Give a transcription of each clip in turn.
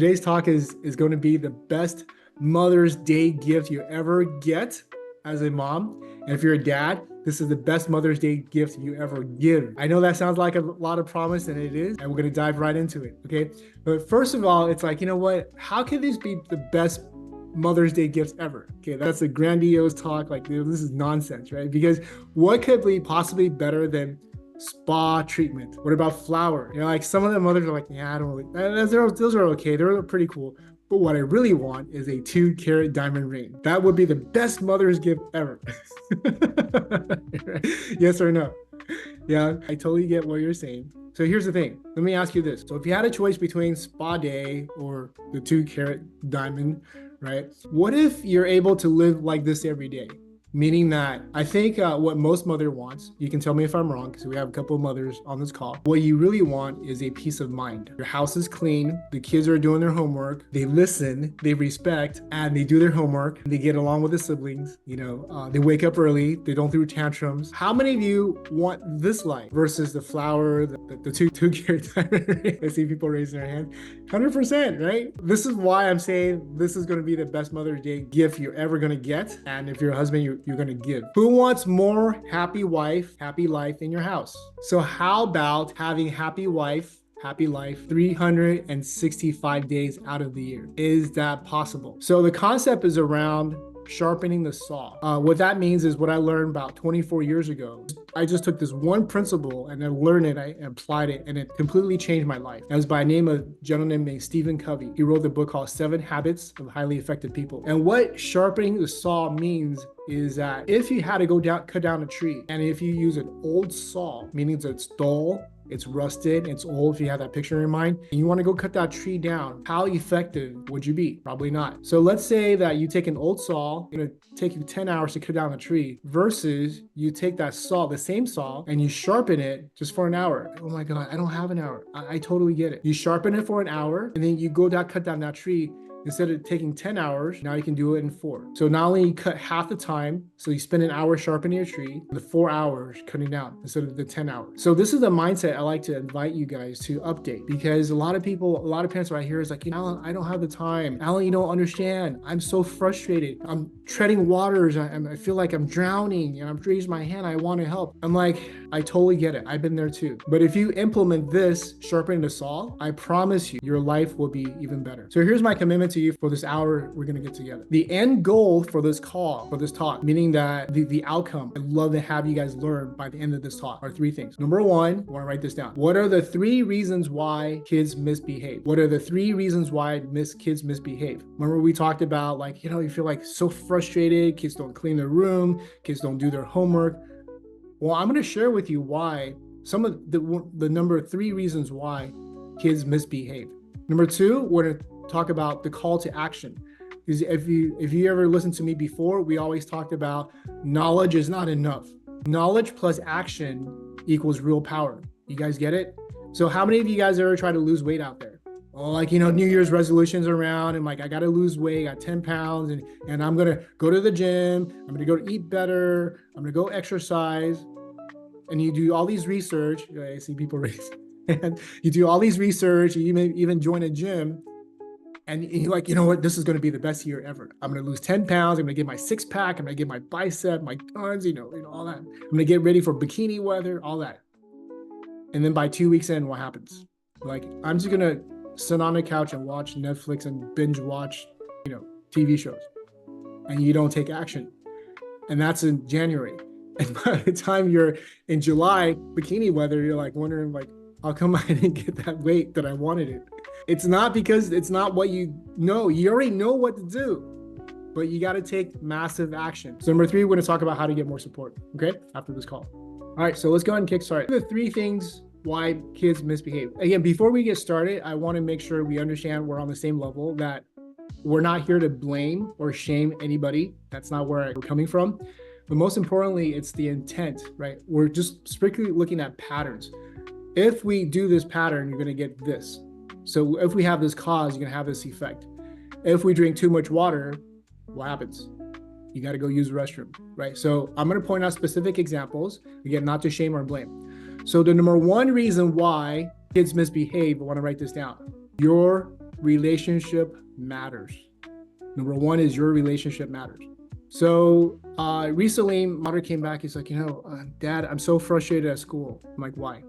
Today's talk is going to be the best Mother's Day gift you ever get as a mom. And if you're a dad, this is the best Mother's Day gift you ever give. I know that sounds like a lot of promise, and it is, and we're going to dive right into it, okay? But first of all, it's like, you know what? How can this be the best Mother's Day gifts ever? Okay, that's a grandiose talk. Like, this is nonsense, right? Because what could be possibly better than spa treatment? What about flower? You know, like some of the mothers are like, yeah, I don't really, those are okay. They're pretty cool. But what I really want is a 2-carat diamond ring. That would be the best mother's gift ever. Yes or no? Yeah, I totally get what you're saying. So here's the thing. Let me ask you this. So if you had a choice between spa day or the 2-carat diamond, right? What if you're able to live like this every day? Meaning that I think what most mother wants, you can tell me if I'm wrong, because we have a couple of mothers on this call. What you really want is a peace of mind. Your house is clean, the kids are doing their homework, they listen, they respect, and they do their homework, and they get along with the siblings. You know, they wake up early, they don't throw tantrums. How many of you want this life versus the flower, the two-carat diamond? I see people raising their hands. 100%, right? This is why I'm saying this is going to be the best Mother's Day gift you're ever going to get. And if you're a husband, you're going to give. Who wants more happy wife, happy life in your house? So how about having happy wife, happy life 365 days out of the year? Is that possible? So the concept is around sharpening the saw. What that means is what I learned about 24 years ago. I just took this one principle and I learned it, I applied it, and it completely changed my life. That was by a name of a gentleman named Stephen Covey. He wrote the book called 7 Habits of Highly Effective People. And what sharpening the saw means is that if you had to cut down a tree, and if you use an old saw, meaning that it's dull, it's rusted, it's old, if you have that picture in mind, and you want to go cut that tree down, how effective would you be? Probably not. So let's say that you take an old saw, it's gonna take you 10 hours to cut down a tree, versus you take that saw, the same saw, and you sharpen it just for an hour. Oh my God, I don't have an hour. I totally get it. You sharpen it for an hour, and then you go down, cut down that tree. Instead of taking 10 hours, now you can do it in 4. So not only you cut half the time, so you spend an hour sharpening your tree, the 4 hours cutting down instead of the 10 hours. So this is the mindset I like to invite you guys to update, because a lot of parents right here is like, Alan, I don't have the time. Alan, you don't understand. I'm so frustrated. I'm treading waters. I feel like I'm drowning, and I'm raising my hand. I want to help. I'm like, I totally get it. I've been there too. But if you implement this, sharpening the saw, I promise you, your life will be even better. So here's my commitment to you for this hour we're going to get together. The end goal for this call, for this talk, meaning that the outcome I'd love to have you guys learn by the end of this talk, are 3 things. Number 1, I want to write this down. What are the 3 reasons why kids misbehave? What are the 3 reasons why kids misbehave? Remember we talked about, like, you feel like so frustrated, kids don't clean their room, kids don't do their homework. Well, I'm going to share with you why, some of the number 3 reasons why kids misbehave. Number 2, we're going to talk about the call to action. Because if you ever listened to me before, we always talked about knowledge is not enough. Knowledge plus action equals real power. You guys get it? So how many of you guys ever try to lose weight out there? Oh, like, New Year's resolutions around, and like, I got to lose weight, I got 10 pounds, and I'm going to go to the gym, I'm going to go to eat better, I'm going to go exercise. And you do all these research. I see people raise, and you do all these research, you may even join a gym. And you're like, you know what? This is going to be the best year ever. I'm going to lose 10 pounds. I'm going to get my 6-pack. I'm going to get my bicep, my guns, all that. I'm going to get ready for bikini weather, all that. And then by 2 weeks in, what happens? Like, I'm just going to sit on the couch and watch Netflix and binge watch, TV shows. And you don't take action. And that's in January. And by the time you're in July, bikini weather, you're like wondering, like, how come I didn't get that weight that I wanted it? It's not because it's not what you know. You already know what to do, but you got to take massive action. So number 3, we're going to talk about how to get more support, okay, after this call. All right, so let's go ahead and kickstart. The 3 things why kids misbehave. Again, before we get started, I want to make sure we understand we're on the same level, that we're not here to blame or shame anybody. That's not where we're coming from. But most importantly, it's the intent, right? We're just strictly looking at patterns. If we do this pattern, you're going to get this. So if we have this cause, you're going to have this effect. If we drink too much water, what happens? You got to go use the restroom, right? So I'm going to point out specific examples, again, not to shame or blame. So the number 1 reason why kids misbehave, I want to write this down. Your relationship matters. Number one is your relationship matters. So recently, my daughter came back. He's like, Dad, I'm so frustrated at school. I'm like, why?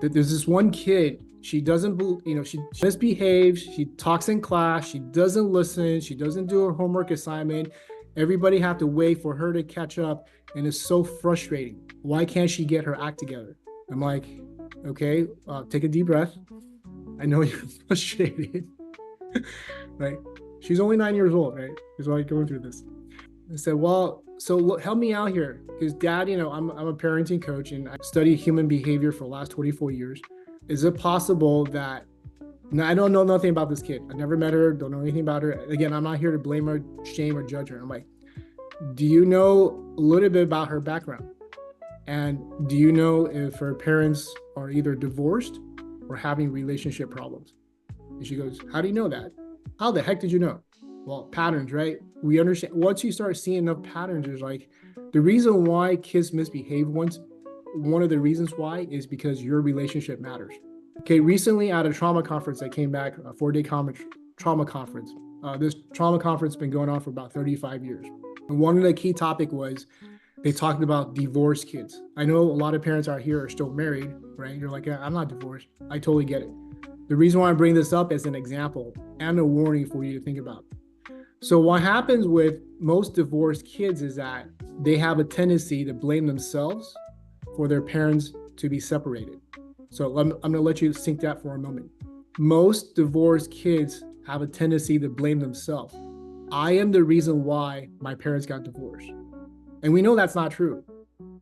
There's this one kid. She doesn't, she misbehaves. She talks in class. She doesn't listen. She doesn't do her homework assignment. Everybody have to wait for her to catch up, and it's so frustrating. Why can't she get her act together? I'm like, okay, take a deep breath. I know you're frustrated, right? She's only 9 years old, right? She's like going through this. I said, well, so look, help me out here. Because Dad, I'm a parenting coach and I studied human behavior for the last 24 years. Is it possible that, now I don't know nothing about this kid. I never met her, don't know anything about her. Again, I'm not here to blame her, shame, or judge her. I'm like, do you know a little bit about her background? And do you know if her parents are either divorced or having relationship problems? And she goes, how do you know that? How the heck did you know? Well, patterns, right? We understand once you start seeing enough patterns, is like the reason why kids misbehave one of the reasons why is because your relationship matters. Okay, recently at a trauma conference, I came back, a 4-day trauma conference. This trauma conference has been going on for about 35 years. And one of the key topic was they talked about divorced kids. I know a lot of parents out here are still married, right? You're like, yeah, I'm not divorced. I totally get it. The reason why I bring this up as an example and a warning for you to think about. So what happens with most divorced kids is that they have a tendency to blame themselves for their parents to be separated. So I'm going to let you think that for a moment. Most divorced kids have a tendency to blame themselves. I am the reason why my parents got divorced. And we know that's not true,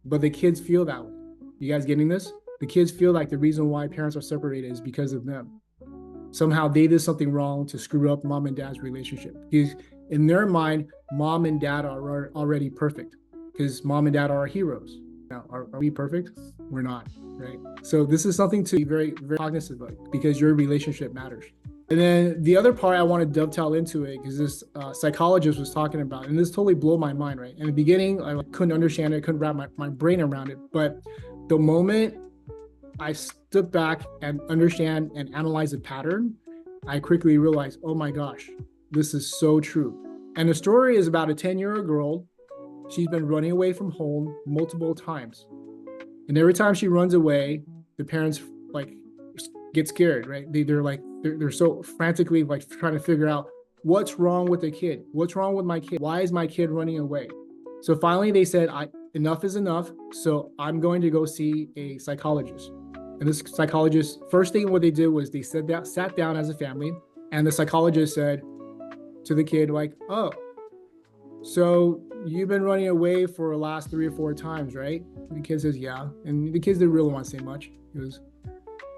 but the kids feel that way. You guys getting this? The kids feel like the reason why parents are separated is because of them. Somehow they did something wrong to screw up mom and dad's relationship. Because in their mind, mom and dad are already perfect because mom and dad are our heroes. Now, are we perfect? We're not, right? So this is something to be very, very cognizant of because your relationship matters. And then the other part I want to dovetail into it because this psychologist was talking about, and this totally blew my mind, right? In the beginning, I couldn't understand it, couldn't wrap my brain around it. But the moment I stood back and understand and analyze the pattern, I quickly realized, oh my gosh, this is so true. And the story is about a 10-year-old girl. She's been running away from home multiple times. And every time she runs away, the parents get scared, right? They're so frantically trying to figure out what's wrong with the kid. What's wrong with my kid? Why is my kid running away? So finally they said, enough is enough. So I'm going to go see a psychologist. And this psychologist, first thing what they did was they sat down as a family, and the psychologist said to the kid, oh, so you've been running away for the last 3 or 4 times, right? The kid says, yeah. And the kids didn't really want to say much. He goes,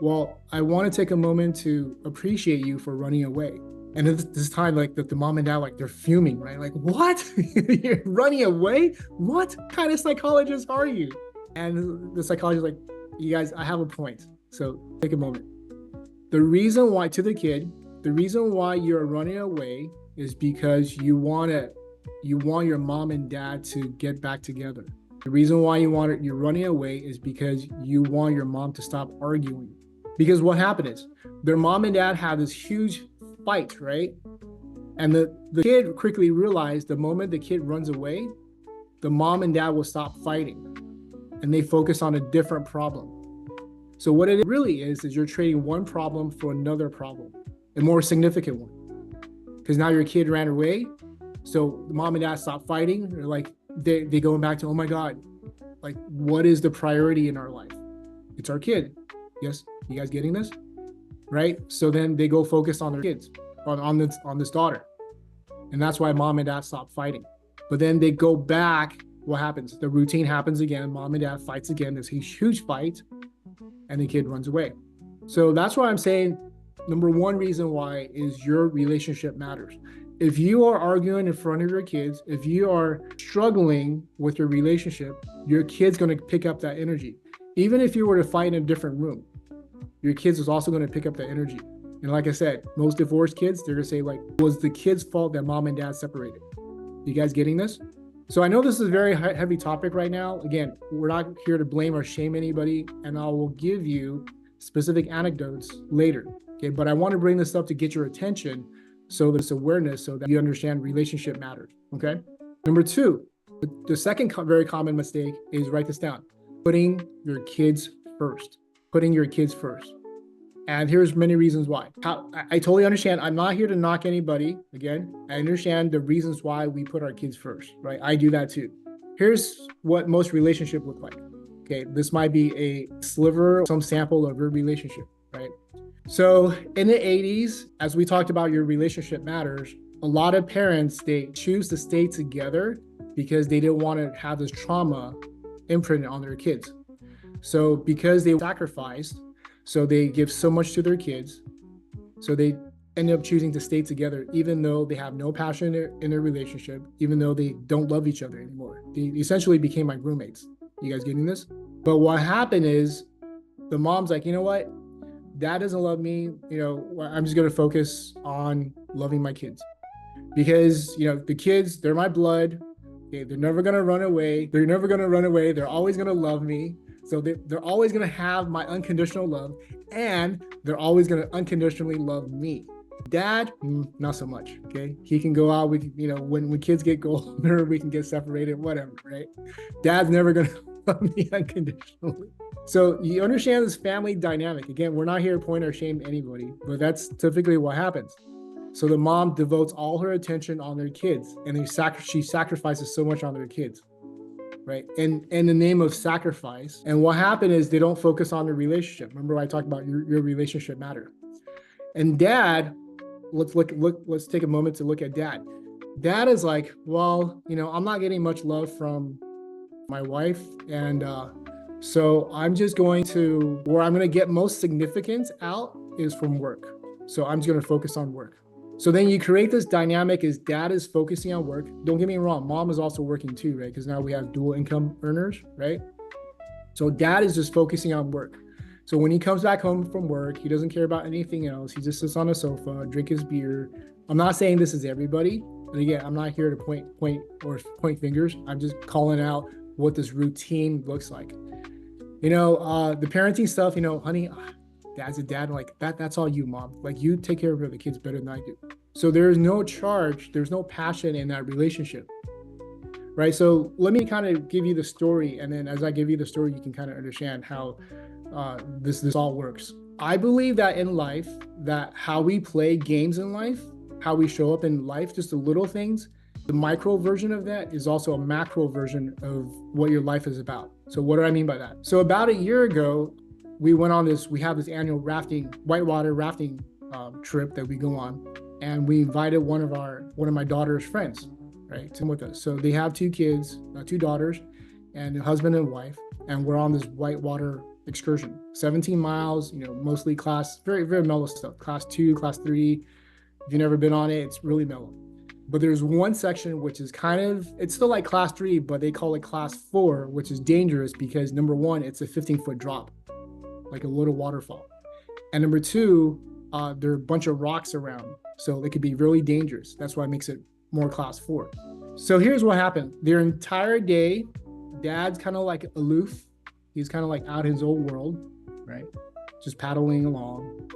well, I want to take a moment to appreciate you for running away. And at this time, the mom and dad, they're fuming, right? What? You're running away? What kind of psychologist are you? And the psychologist is like, you guys, I have a point. So take a moment. The reason why, to the kid, the reason why you're running away is because you want your mom and dad to get back together. The reason why you're running away is because you want your mom to stop arguing. Because what happened is their mom and dad had this huge fight, right? And the kid quickly realized the moment the kid runs away, the mom and dad will stop fighting and they focus on a different problem. So what it really is you're trading one problem for another problem, a more significant one. Because now your kid ran away. So the mom and dad stop fighting. They're they going back to, oh my God, what is the priority in our life? It's our kid. Yes, you guys getting this? Right? So then they go focus on their kids, on this daughter. And that's why mom and dad stop fighting. But then they go back, what happens? The routine happens again, mom and dad fights again, there's a huge fight, and the kid runs away. So that's why I'm saying, number one reason why is your relationship matters. If you are arguing in front of your kids, if you are struggling with your relationship, your kid's going to pick up that energy. Even if you were to fight in a different room, your kids is also going to pick up that energy. And like I said, most divorced kids, they're going to say was the kid's fault that mom and dad separated? You guys getting this? So I know this is a very heavy topic right now. Again, we're not here to blame or shame anybody, and I will give you specific anecdotes later. Okay, but I want to bring this up to get your attention, so there's awareness, so that you understand relationship matters. Okay. Number two, the second very common mistake is, write this down: putting your kids first. Putting your kids first. And here's many reasons why. I totally understand. I'm not here to knock anybody. Again, I understand the reasons why we put our kids first, right? I do that too. Here's what most relationships look like. Okay, this might be a sliver, some sample of your relationship, right? So in the 80s, as we talked about, your relationship matters, a lot of parents, they choose to stay together because they didn't want to have this trauma imprinted on their kids. So because they sacrificed, so they give so much to their kids, so they end up choosing to stay together, even though they have no passion in their relationship, even though they don't love each other anymore. They essentially became like roommates. You guys getting this? But what happened is the mom's like, you know what? Dad doesn't love me. You know, I'm just going to focus on loving my kids, because, you know, the kids, they're my blood. Okay, they're never going to run away. They're never going to run away. They're always going to love me. So they're always going to have my unconditional love, and they're always going to unconditionally love me. Dad, not so much. Okay, he can go out. We can, you know, when kids get older, we can get separated, whatever, right? Dad's never going to love me unconditionally. So you understand this family dynamic. Again, we're not here to point or shame anybody, but that's typically what happens. So the mom devotes all her attention on their kids, and she sacrifices so much on their kids, right? And in the name of sacrifice. And what happened is they don't focus on the relationship. Remember, I talked about your relationship matter. And dad, let's take a moment to look at dad. Dad is like, well, you know, I'm not getting much love from my wife, and so I'm just going to, where I'm going to get most significance out is from work. So I'm just going to focus on work. So then you create this dynamic as dad is focusing on work. Don't get me wrong, mom is also working too, right? Because now we have dual income earners, right? So dad is just focusing on work. So when he comes back home from work, he doesn't care about anything else. He just sits on a sofa, drink his beer. I'm not saying this is everybody. And again, I'm not here to point fingers. I'm just calling out what this routine looks like. You know, the parenting stuff, you know, honey, dad's a dad, like that's all you, mom. Like, you take care of the kids better than I do. So there's no charge, there's no passion in that relationship, right? So let me kind of give you the story, and then as I give you the story, you can kind of understand how this all works. I believe that in life, that how we play games in life, how we show up in life, just the little things, the micro version of that is also a macro version of what your life is about. So what do I mean by that? So about a year ago, we have this annual whitewater rafting trip that we go on, and we invited one of my daughter's friends, right, to come with us. So they have two kids, two daughters, and a husband and wife, and we're on this whitewater excursion, 17 miles, you know, mostly class, very, very mellow stuff, class 2, class 3. If you've never been on it, it's really mellow. But there's one section which is it's still like class 3, but they call it class 4, which is dangerous because number one, it's a 15-foot drop, like a little waterfall. And number two, there are a bunch of rocks around, so it could be really dangerous. That's why it makes it more class 4. So here's what happened. Their entire day, dad's kind of like aloof. He's kind of like out in his old world, right? Just paddling along.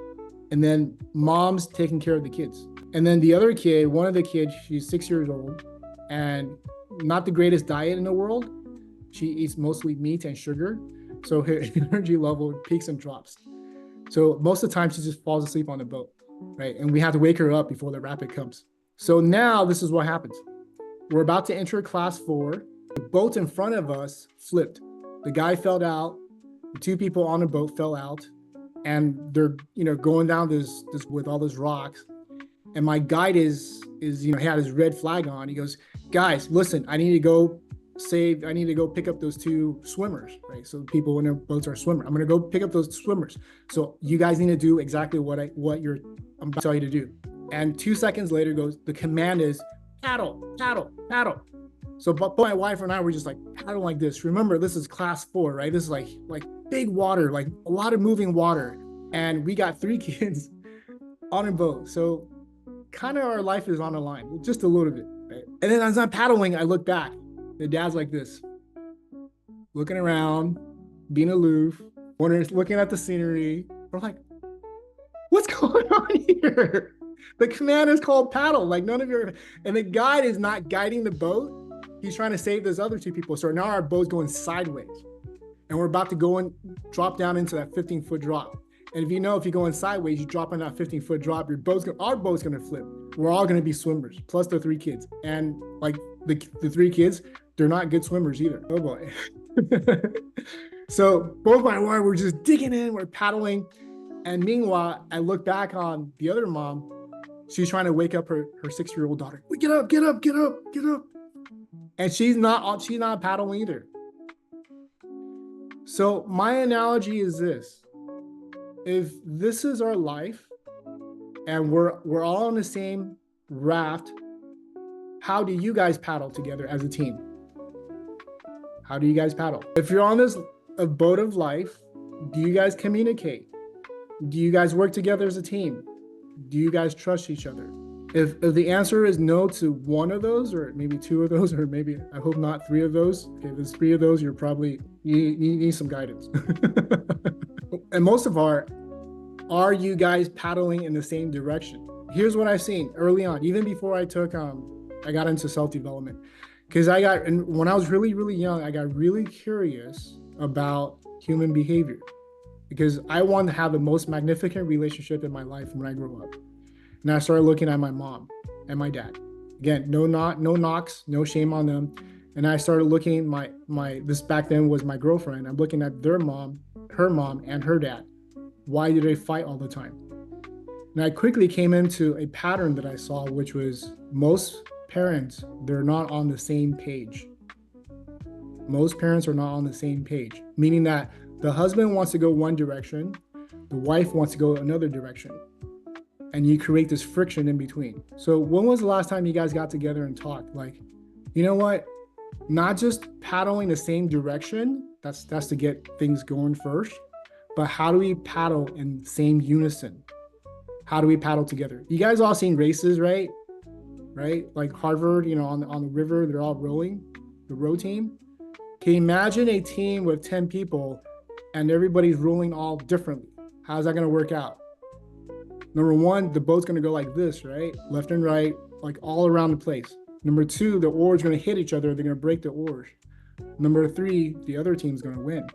And then mom's taking care of the kids. And then the other kid, one of the kids, she's 6 years old, and not the greatest diet in the world. She eats mostly meat and sugar. So her energy level peaks and drops. So most of the time she just falls asleep on the boat, right? And we have to wake her up before the rapid comes. So now this is what happens. We're about to enter class 4. The boat in front of us flipped. The guy fell out. The two people on the boat fell out, and they're, you know, going down this with all those rocks. And my guide is, you know, he had his red flag on. He goes, guys, listen, I need to go pick up those two swimmers, right? So people in their boats are swimmers. I'm going to go pick up those swimmers. So you guys need to do exactly what I'm about to tell you to do. And 2 seconds later the command is paddle, paddle, paddle. So but my wife and I were just like paddling like this. Remember, this is class 4, right? This is like big water, like a lot of moving water. And we got 3 kids on a boat. So kind of our life is on the line, just a little bit, right? And then as I'm paddling, I look back. The dad's like this, looking around, being aloof, looking at the scenery. We're like, what's going on here? The command is called paddle. Like none of your, and the guide is not guiding the boat. He's trying to save those other two people. So now our boat's going sideways and we're about to go and drop down into that 15-foot drop. And if you know, if you're going sideways, you drop on that 15-foot drop, our boat's going to flip. We're all going to be swimmers, plus the 3 kids. And like the 3 kids, they're not good swimmers either. Oh boy. So both my wife were just digging in, we're paddling. And meanwhile, I look back on the other mom. She's trying to wake up her 6-year-old daughter. Get up, get up, get up, get up. And she's not paddling either. So my analogy is this. If this is our life and we're all on the same raft, how do you guys paddle together as a team? How do you guys paddle? If you're on this boat of life, do you guys communicate? Do you guys work together as a team? Do you guys trust each other? If the answer is no to one of those, or maybe 2 of those, or maybe, I hope not 3 of those. Okay, if there's 3 of those, you need some guidance. And most of all, are you guys paddling in the same direction? Here's what I've seen early on, even before I got into self-development. Because when I was really, really young, I got really curious about human behavior. Because I wanted to have the most magnificent relationship in my life when I grew up. And I started looking at my mom and my dad. Again, no knocks, no shame on them. And I started looking this back then was my girlfriend. I'm looking at their mom, her mom, and her dad. Why do they fight all the time? And I quickly came into a pattern that I saw, which was most parents, they're not on the same page. Most parents are not on the same page, meaning that the husband wants to go one direction, the wife wants to go another direction. And you create this friction in between. So when was the last time you guys got together and talked? Like, you know what? Not just paddling the same direction, that's to get things going first, but how do we paddle in same unison? How do we paddle together? You guys all seen races, right? Right? Like Harvard, on the river, they're all rowing, the row team. Can you imagine a team with 10 people and everybody's rowing all differently? How's that going to work out? Number 1, the boat's going to go like this, right? Left and right, like all around the place. Number 2, the oars are going to hit each other. They're going to break the oars. Number 3, the other team's going to win.